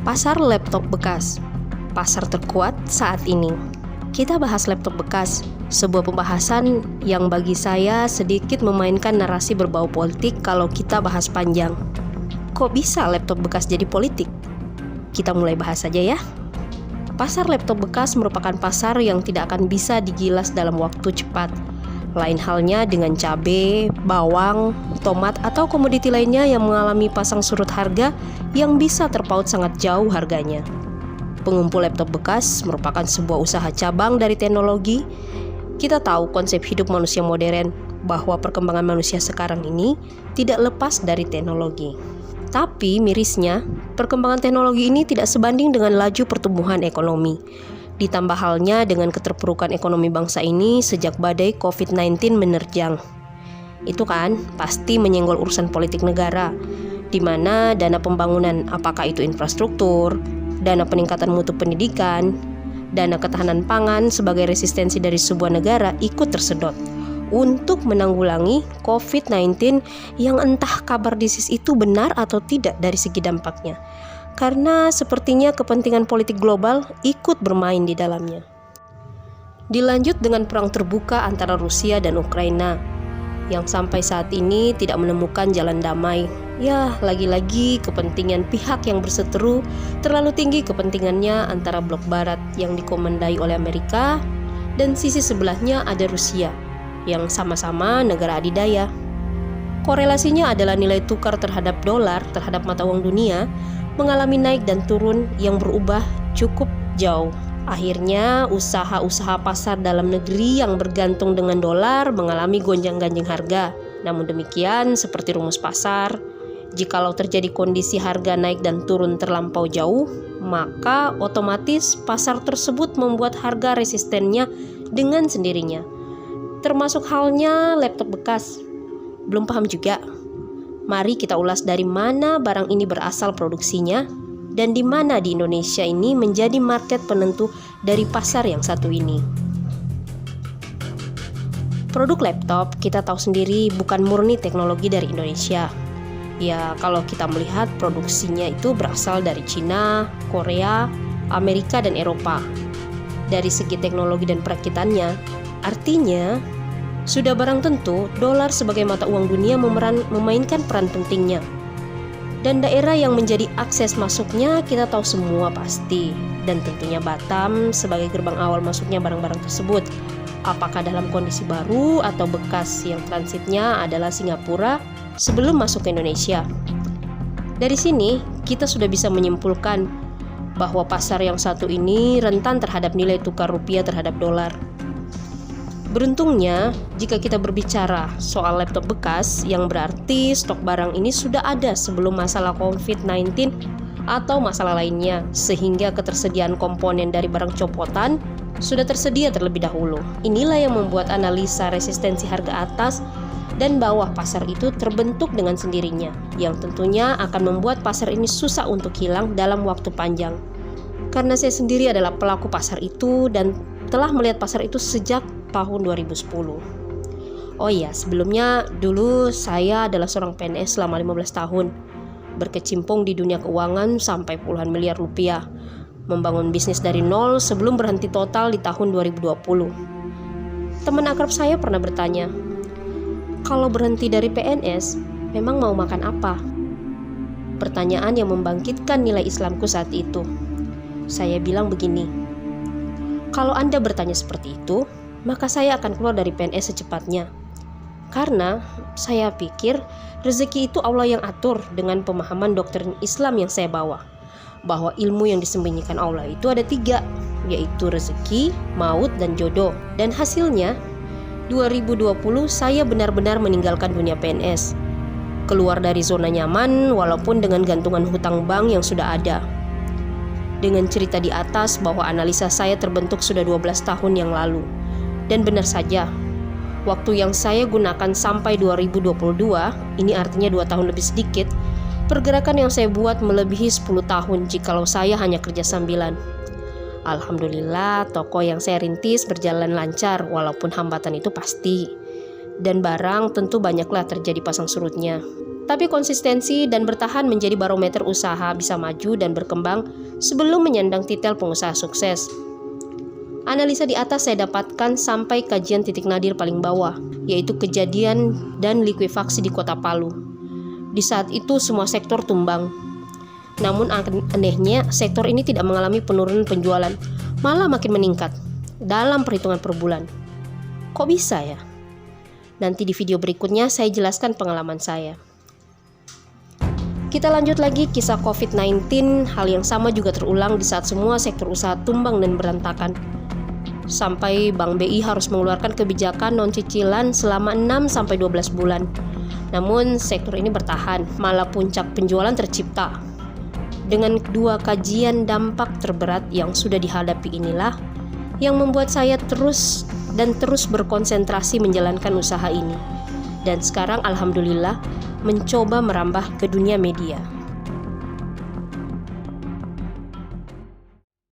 Pasar laptop bekas, pasar terkuat saat ini. Kita bahas laptop bekas, sebuah pembahasan yang bagi saya sedikit memainkan narasi berbau politik kalau kita bahas panjang. Kok bisa laptop bekas jadi politik? Kita mulai bahas saja ya. Pasar laptop bekas merupakan pasar yang tidak akan bisa digilas dalam waktu cepat. Lain halnya dengan cabai, bawang, tomat, atau komoditi lainnya yang mengalami pasang surut harga yang bisa terpaut sangat jauh harganya. Pengumpul laptop bekas merupakan sebuah usaha cabang dari teknologi. Kita tahu konsep hidup manusia modern, bahwa perkembangan manusia sekarang ini tidak lepas dari teknologi. Tapi mirisnya, perkembangan teknologi ini tidak sebanding dengan laju pertumbuhan ekonomi. Ditambah halnya dengan keterpurukan ekonomi bangsa ini sejak badai COVID-19 menerjang. Itu kan pasti menyenggol urusan politik negara, di mana dana pembangunan, apakah itu infrastruktur, dana peningkatan mutu pendidikan, dana ketahanan pangan sebagai resistensi dari sebuah negara ikut tersedot untuk menanggulangi COVID-19 yang entah kabar disease itu benar atau tidak dari segi dampaknya. Karena sepertinya kepentingan politik global ikut bermain di dalamnya. Dilanjut dengan perang terbuka antara Rusia dan Ukraina yang sampai saat ini tidak menemukan jalan damai. Ya, lagi-lagi kepentingan pihak yang berseteru terlalu tinggi kepentingannya antara blok barat yang dikomandai oleh Amerika dan sisi sebelahnya ada Rusia yang sama-sama negara adidaya. Korelasinya adalah nilai tukar terhadap dolar terhadap mata uang dunia mengalami naik dan turun yang berubah cukup jauh. Akhirnya usaha-usaha pasar dalam negeri yang bergantung dengan dolar mengalami gonjang-ganjing harga. Namun demikian, seperti rumus pasar, jikalau terjadi kondisi harga naik dan turun terlampau jauh, maka otomatis pasar tersebut membuat harga resistennya dengan sendirinya. Termasuk halnya laptop bekas. Belum paham juga? Mari kita ulas dari mana barang ini berasal produksinya dan di mana di Indonesia ini menjadi market penentu dari pasar yang satu ini. Produk laptop kita tahu sendiri bukan murni teknologi dari Indonesia. Ya, kalau kita melihat produksinya itu berasal dari Cina, Korea, Amerika, dan Eropa. Dari segi teknologi dan perakitannya, artinya sudah barang tentu dolar sebagai mata uang dunia memainkan peran pentingnya. Dan daerah yang menjadi akses masuknya kita tahu semua pasti. Dan tentunya Batam sebagai gerbang awal masuknya barang-barang tersebut. Apakah dalam kondisi baru atau bekas yang transitnya adalah Singapura sebelum masuk ke Indonesia. Dari sini kita sudah bisa menyimpulkan bahwa pasar yang satu ini rentan terhadap nilai tukar rupiah terhadap dolar. Beruntungnya, jika kita berbicara soal laptop bekas, yang berarti stok barang ini sudah ada sebelum masalah COVID-19 atau masalah lainnya, sehingga ketersediaan komponen dari barang copotan sudah tersedia terlebih dahulu. Inilah yang membuat analisa resistensi harga atas dan bawah pasar itu terbentuk dengan sendirinya, yang tentunya akan membuat pasar ini susah untuk hilang dalam waktu panjang. Karena saya sendiri adalah pelaku pasar itu dan telah melihat pasar itu sejak tahun 2010. Oh iya, sebelumnya dulu saya adalah seorang PNS selama 15 tahun, berkecimpung di dunia keuangan sampai puluhan miliar rupiah, membangun bisnis dari nol sebelum berhenti total di tahun 2020. Teman akrab saya pernah bertanya, kalau berhenti dari PNS, memang mau makan apa? Pertanyaan yang membangkitkan nilai Islamku saat itu. Saya bilang begini, kalau Anda bertanya seperti itu, maka saya akan keluar dari PNS secepatnya. Karena saya pikir rezeki itu Allah yang atur dengan pemahaman doktrin Islam yang saya bawa. Bahwa ilmu yang disembunyikan Allah itu ada 3, yaitu rezeki, maut, dan jodoh. Dan hasilnya, 2020 saya benar-benar meninggalkan dunia PNS. Keluar dari zona nyaman walaupun dengan gantungan hutang bank yang sudah ada. Dengan cerita di atas bahwa analisa saya terbentuk sudah 12 tahun yang lalu. Dan benar saja, waktu yang saya gunakan sampai 2022, ini artinya 2 tahun lebih sedikit, pergerakan yang saya buat melebihi 10 tahun jikalau saya hanya kerja sambilan. Alhamdulillah, toko yang saya rintis berjalan lancar walaupun hambatan itu pasti. Dan barang tentu banyaklah terjadi pasang surutnya. Tapi konsistensi dan bertahan menjadi barometer usaha bisa maju dan berkembang sebelum menyandang titel pengusaha sukses. Analisa di atas saya dapatkan sampai kajian titik nadir paling bawah, yaitu kejadian dan likuifaksi di Kota Palu. Di saat itu semua sektor tumbang. Namun anehnya sektor ini tidak mengalami penurunan penjualan, malah makin meningkat dalam perhitungan per bulan. Kok bisa ya? Nanti di video berikutnya saya jelaskan pengalaman saya. Kita lanjut lagi kisah COVID-19, hal yang sama juga terulang di saat semua sektor usaha tumbang dan berantakan. Sampai Bank BI harus mengeluarkan kebijakan non-cicilan selama 6-12 bulan. Namun sektor ini bertahan, malah puncak penjualan tercipta. Dengan dua kajian dampak terberat yang sudah dihadapi inilah yang membuat saya terus berkonsentrasi menjalankan usaha ini. Dan sekarang alhamdulillah mencoba merambah ke dunia media.